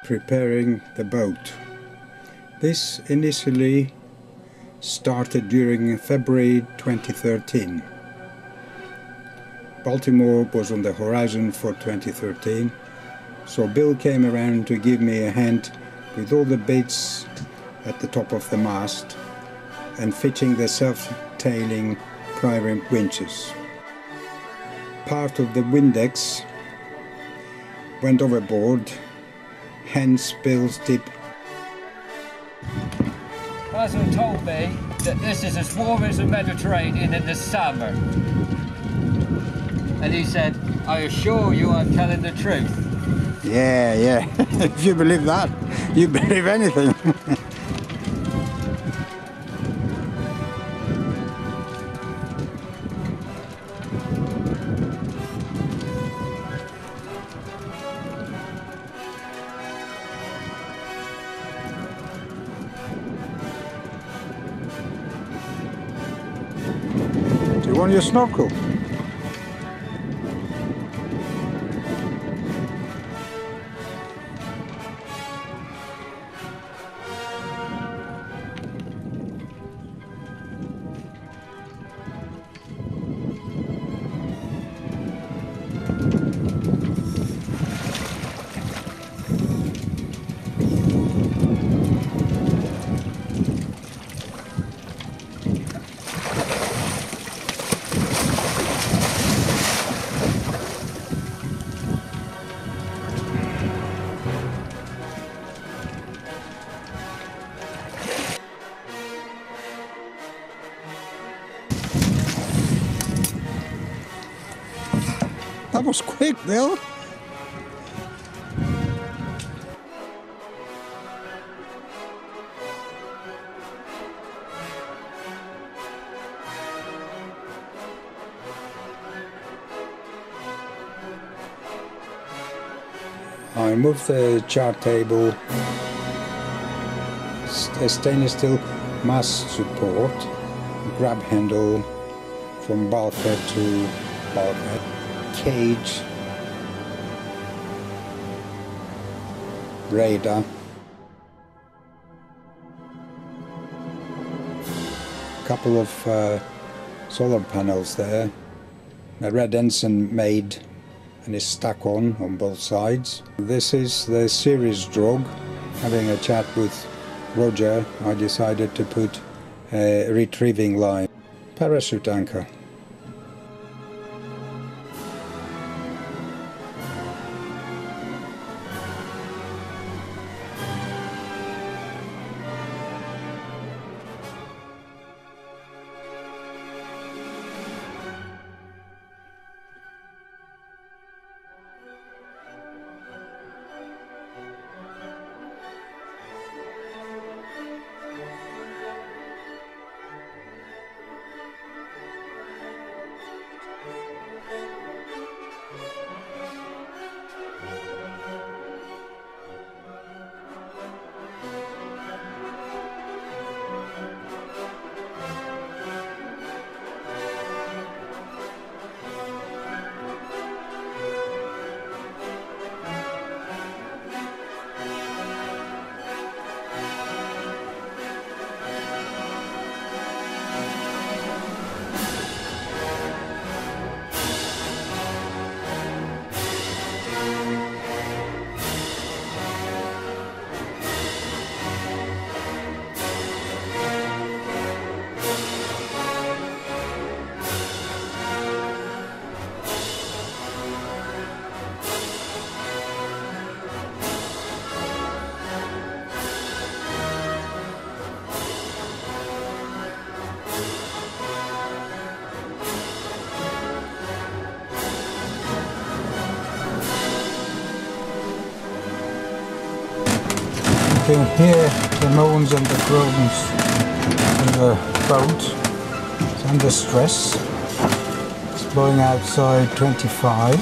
Preparing the boat. This initially started during February 2013. Baltimore was on the horizon for 2013, so Bill came around to give me a hand with all the baits at the top of the mast and fitting the self-tailing priming winches. Part of the Windex went overboard, hence Bill's tip. Basil told me that this is as warm as the Mediterranean in the summer. And he said, I assure you I'm telling the truth. Yeah. If you believe that, you believe anything. Do you want your snorkel? That was quick, Bill. I moved the chart table, stainless steel mast support, grab handle from bulkhead to bulkhead, cage, radar, couple of solar panels there, a red ensign made and is stuck on both sides. This is the series drog. Having a chat with Roger, I decided to put a retrieving line, parachute anchor. You can hear the moans and the groans in the boat. It's under stress. It's blowing outside 25.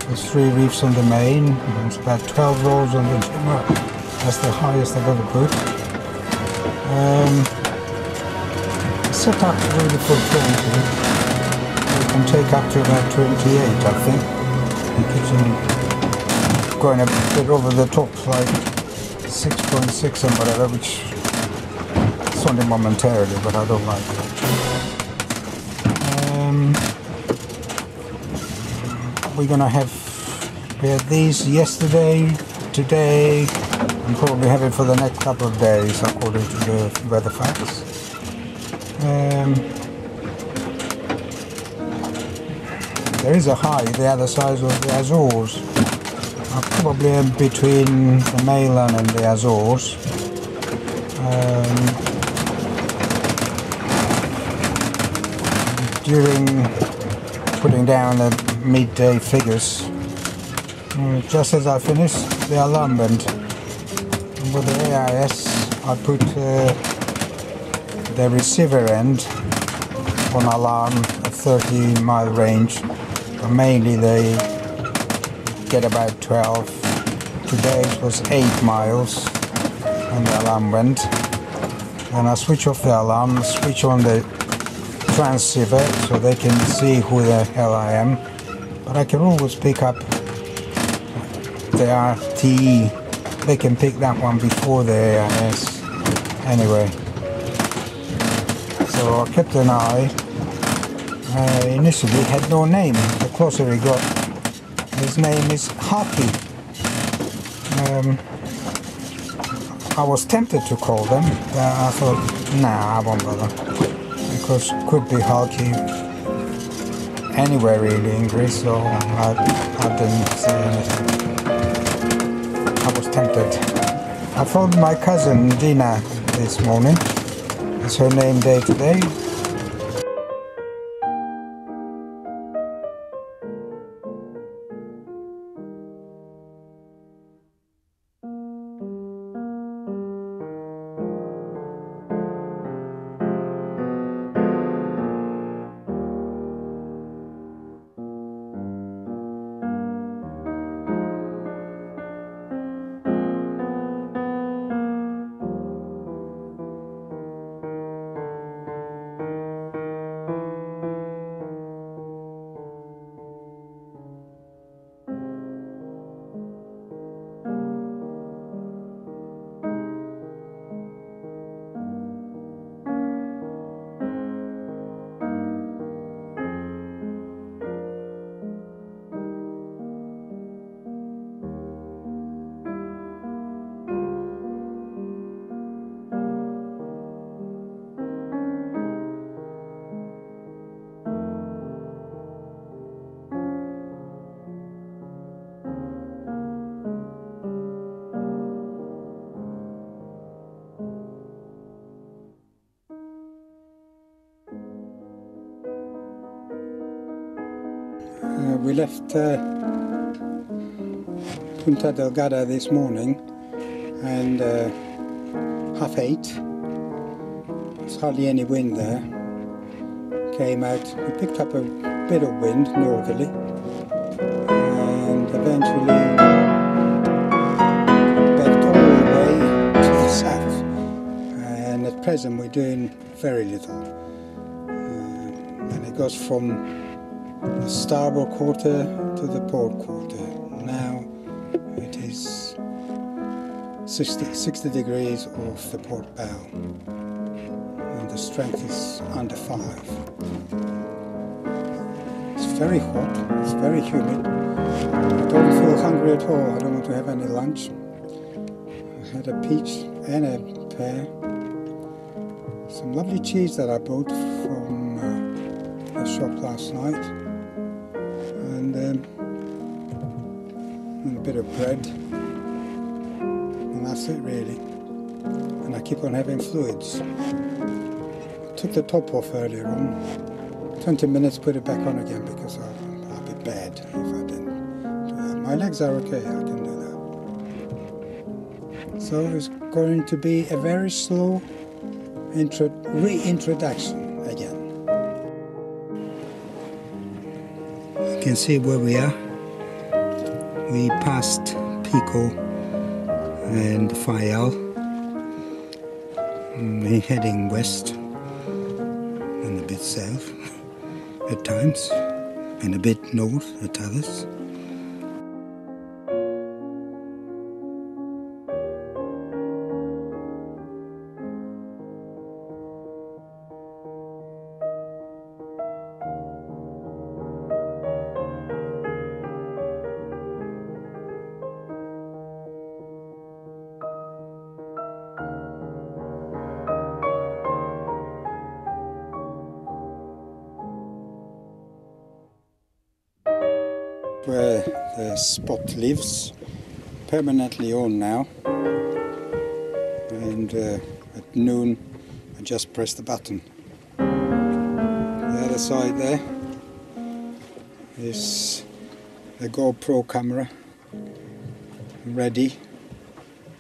There's 3 reefs on the main. There's about 12 rolls on the jimmer. That's the highest I've ever put. Set up really for 20. You can take up to about 28, I think. It keeps on going a bit over the top, like 6.6 and whatever, which is only momentarily, but I don't like it. We had these yesterday, today, and probably have it for the next couple of days according to the weather facts. There is a high the other side of the Azores, probably in between the mainland and the Azores. During putting down the midday figures, just as I finished, the alarm went. And with the AIS, I put the receiver end on alarm at 30-mile range. But mainly they get about 12. Today it was 8 miles and the alarm went. And I switch off the alarm, switch on the transceiver so they can see who the hell I am. But I can always pick up the RTE. They can pick that one before the AIS. Anyway, so I kept an eye. Initially it had no name. The closer he got, his name is Hockey. I was tempted to call them, but I thought, nah, I won't bother. Because it could be Hockey anywhere really in Greece, so I didn't say anything. I was tempted. I phoned my cousin Dina this morning. It's her name day today. We left Punta Delgada this morning and 8:30. There's hardly any wind there. Came out, we picked up a bit of wind northerly and eventually backed all the way to the south. And at present we're doing very little. And it goes from the starboard quarter to the port quarter. Now it is 60 degrees off the port bow and the strength is under 5. It's very hot, it's very humid. I don't feel hungry at all, I don't want to have any lunch. I had a peach and a pear. Some lovely cheese that I bought from the shop last night. And a bit of bread, and that's it really. And I keep on having fluids. I took the top off earlier on. 20 minutes, put it back on again because I'll be bad if I didn't do that. My legs are okay, I can do that. So it's going to be a very slow reintroduction again. You can see where we are. We passed Pico and Fayal. We're heading west and a bit south at times and a bit north at others. where the spot lives, permanently on now, and at noon I just press the button. The other side there is the GoPro camera ready,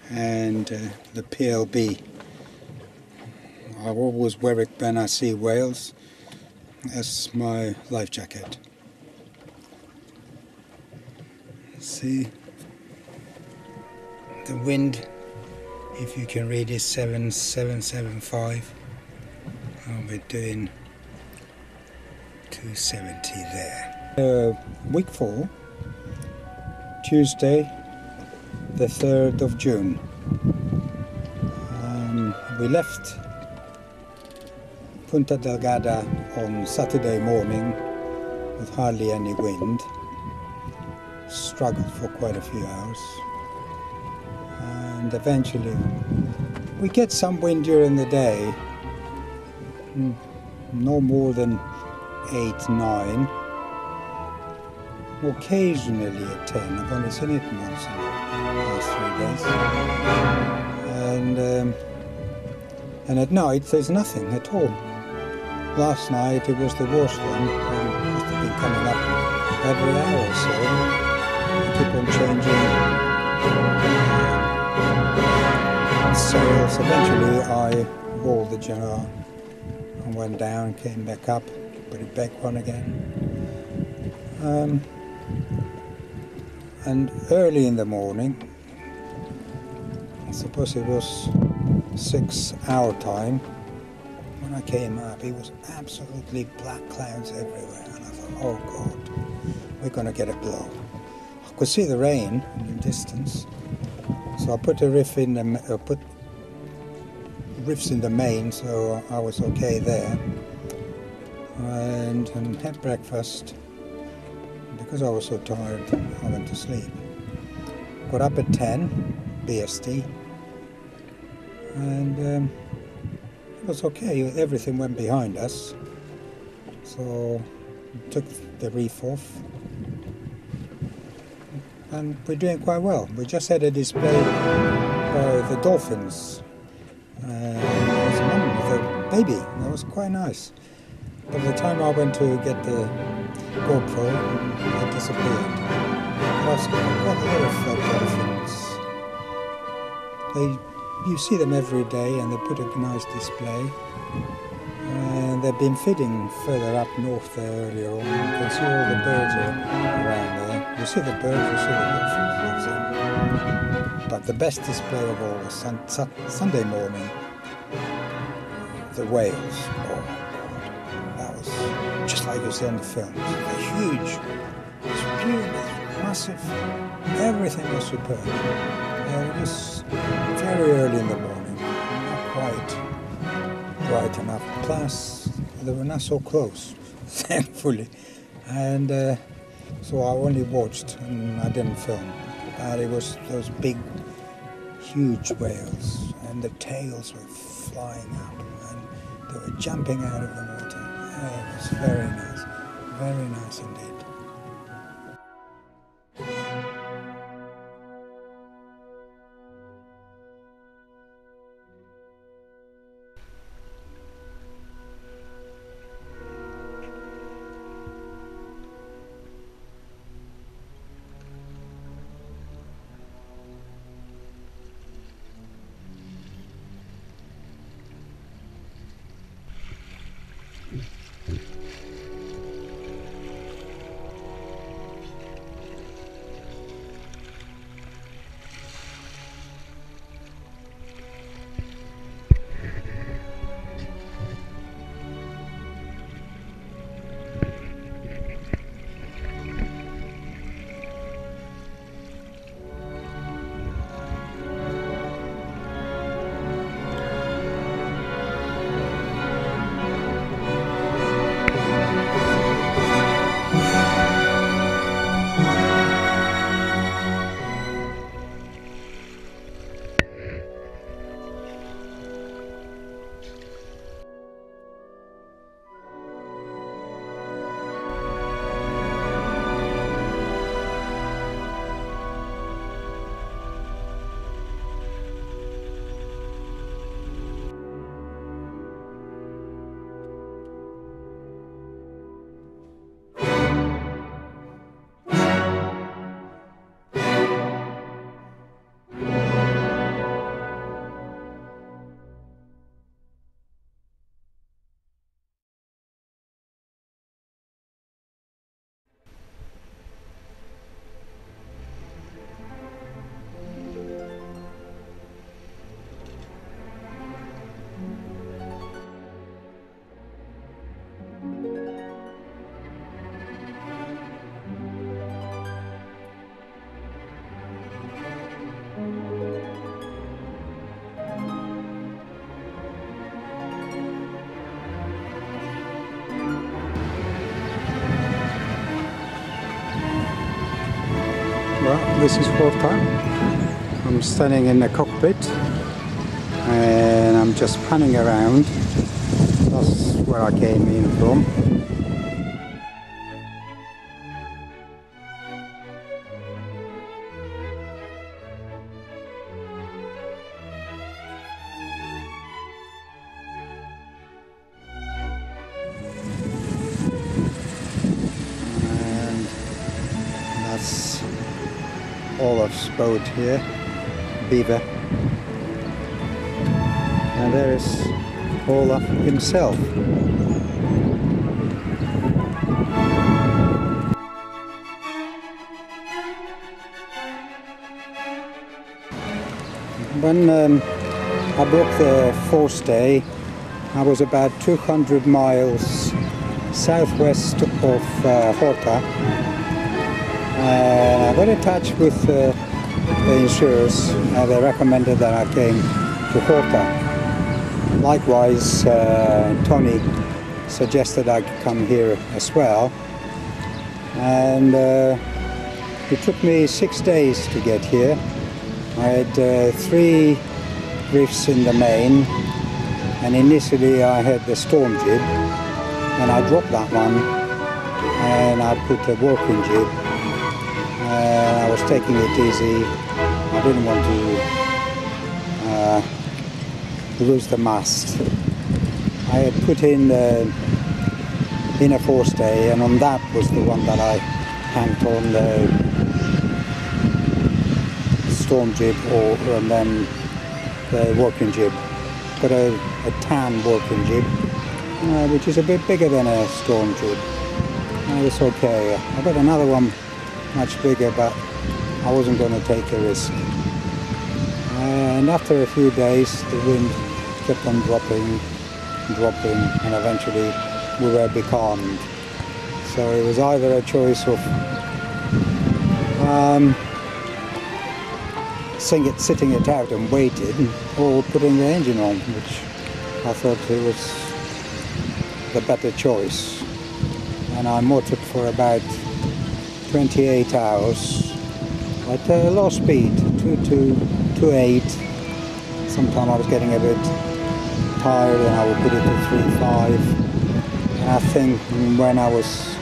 and the PLB. I always wear it when I see whales as my life jacket. See, the wind, if you can read, is 775. We're doing 270 there. Week 4, Tuesday the 3rd of June. We left Punta Delgada on Saturday morning with hardly any wind. Struggled for quite a few hours, and eventually we get some wind during the day, no more than 8, 9, occasionally a 10. I've only seen it once in the last 3 days, and at night there's nothing at all. Last night it was the worst one. It must have been coming up every hour or so. I keep on changing sails. Eventually I rolled the jar and went down, came back up, put it back on again. And early in the morning, I suppose it was 6 our time, when I came up, it was absolutely black clouds everywhere, and I thought, oh God, we're going to get a blow. I could see the rain in the distance, so I put a riff in the put riffs in the main, so I was okay there, and had breakfast. Because I was so tired, I went to sleep. Got up at 10 BST, and it was okay. Everything went behind us, so took the reef off. And we're doing quite well. We just had a display by the dolphins. There was a mum with a baby. That was quite nice. By the time I went to get the GoPro, it disappeared. But I've got a lot of dolphins. You see them every day, and they put a nice display. And they've been feeding further up north there earlier on. You can see all the birds are around there. You see the birds, you see the dolphins. But the best display of all was Sunday morning. The whales. Oh God, that was just like you see on the films. They're huge, spewing, massive. Everything was superb. It was very early in the morning, not quite bright enough. Plus, they were not so close, thankfully. And so I only watched and I didn't film. But it was those big, huge whales, and the tails were flying up, and they were jumping out of the water. It was very nice indeed. this is Horta. I'm standing in the cockpit and I'm just panning around. That's where I came in from. And that's Olaf's boat here, Beaver. And there is Olaf himself. When I booked the forestay, I was about 200 miles southwest of Horta. I got in touch with the insurers. They recommended that I came to Horta. Likewise, Tony suggested I come here as well. And it took me 6 days to get here. I had 3 reefs in the main, and initially I had the storm jib, and I dropped that one and I put a working jib. I was taking it easy. I didn't want to lose the mast. I had put in the inner forestay, and on that was the one that I hanged on the storm jib, and then the working jib. Got a tan working jib, which is a bit bigger than a storm jib. It's okay. I got another one much bigger, but I wasn't going to take a risk. And after a few days, the wind kept on dropping, and eventually we were becalmed. So it was either a choice of sitting it out and waiting, or putting the engine on, which I thought it was the better choice. And I motored for about 28 hours at a low speed, 2.8. Sometimes I was getting a bit tired and I would put it to 3.5. And I think when I was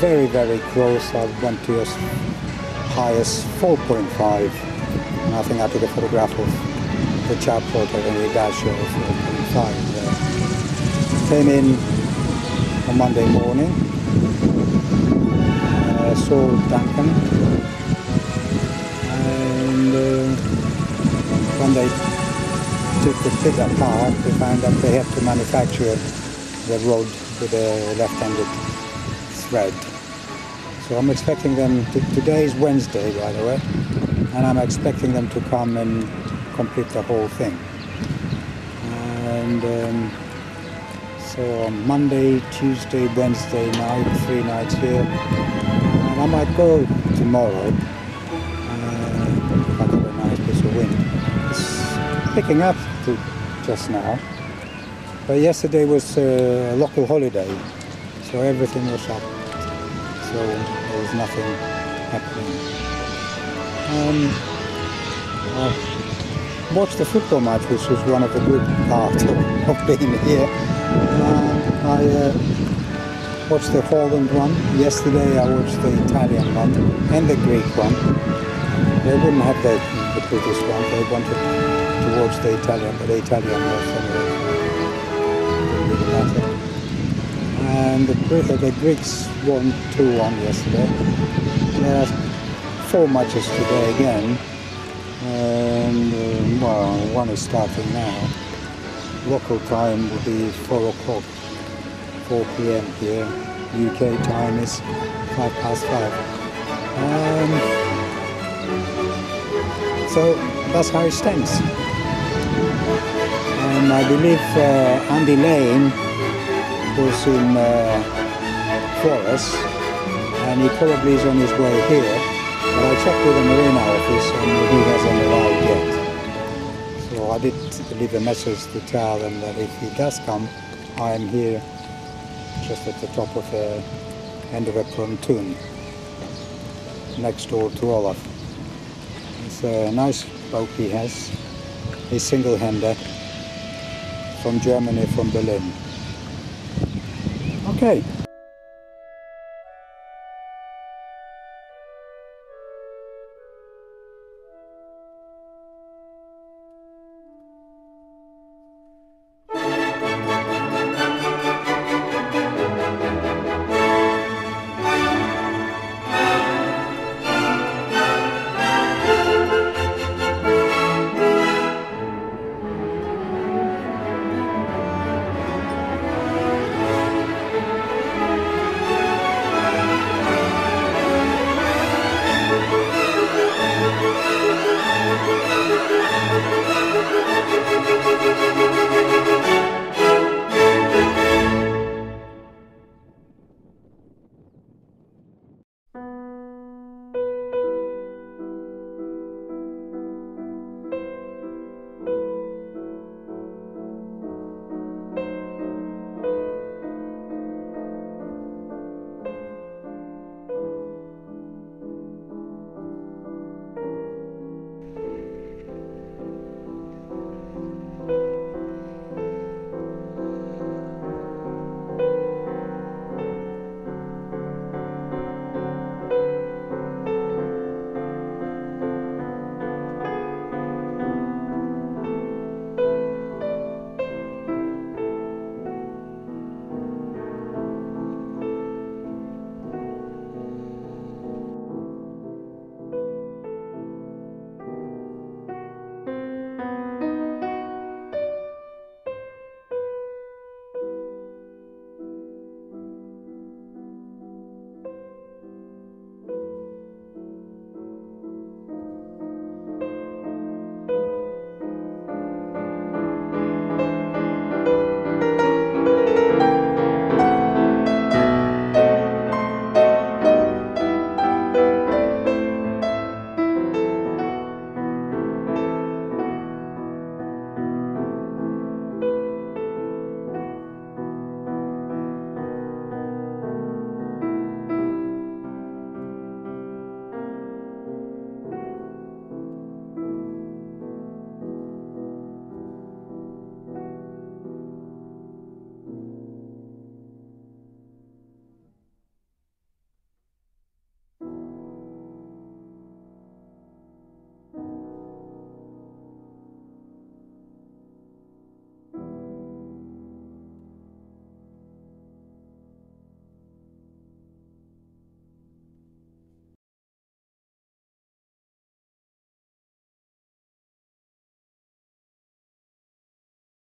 very, very close, I went to as high as 4.5. And I think I took a photograph of the chap photo in the dash of 4.5 there. Came in on Monday morning, saw Duncan, and when they took the pit apart, they found that they had to manufacture the rod with a left-handed thread. So I'm expecting them today is Wednesday, by the way, and I'm expecting them to come and complete the whole thing. And so on Monday, Tuesday, Wednesday night, 3 nights here, and I might go tomorrow if I get a nice piece of wind. It's picking up just now, but yesterday was a local holiday, so everything was up, so there was nothing happening. I watched the football match, which was one of the good parts of being here. I watched the Holland one. Yesterday I watched the Italian one and the Greek one. They wouldn't have the British one. They wanted to watch the Italian, but the Italian was anyway. Didn't really matter. And the Greeks won 2-1 yesterday. There are 4 matches today again. And well, one is starting now. Local time will be 4 o'clock, 4 p.m. here. UK time is 5:05. So that's how it stands. And I believe Andy Lane was in Flores, and he probably is on his way here. But I checked with the marina office and he hasn't arrived yet. So I did leave a message to tell them that if he does come, I am here just at the top of the end of a pontoon next door to Olaf. It's a nice boat he has. He's single-hander from Germany, from Berlin. Okay.